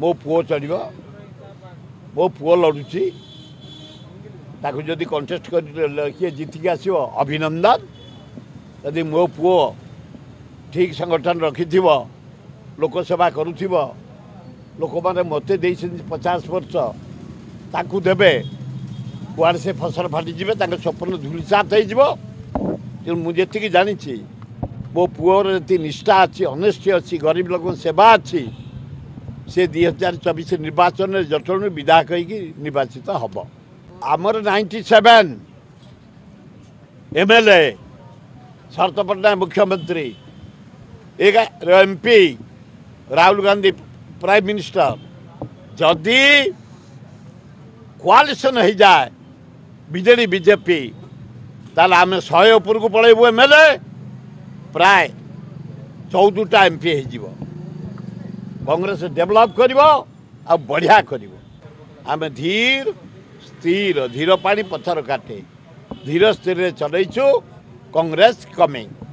मो पुओ चढ़ मो पुओ लड़ुची ताकू जदि कंटेस्ट कर किए जीतिक आसो अभिनंदन यदि मो पुओ ठीक संगठन रखि लोकसेवा करुव लोक मैंने मत 50 वर्ष ताकू देवे कुआड़े से फसल फाटिजे स्वप्न धूलिसात हो मुझे जानी मो पुओर जी निष्ठा अच्छी अनेस्टी अच्छी गरीब लोक सेवा अच्छी से 2024 निर्वाचन में जटणु विधायक निर्वाचित हम आमर 97 MLA शरत पट्टनायक मुख्यमंत्री MP Rahul Gandhi prime minister जदि कोआलिशन हो जाए बीजेडी बीजेपी ताल आम 100 ऊपर को पलैबू MLA प्राय 14टा MP हो कांग्रेस डेभलप कर बढ़िया कर आम धीर स्थिर धीर पानी पथर काटे धीर स्थिर चलैछु कांग्रेस कमिंग।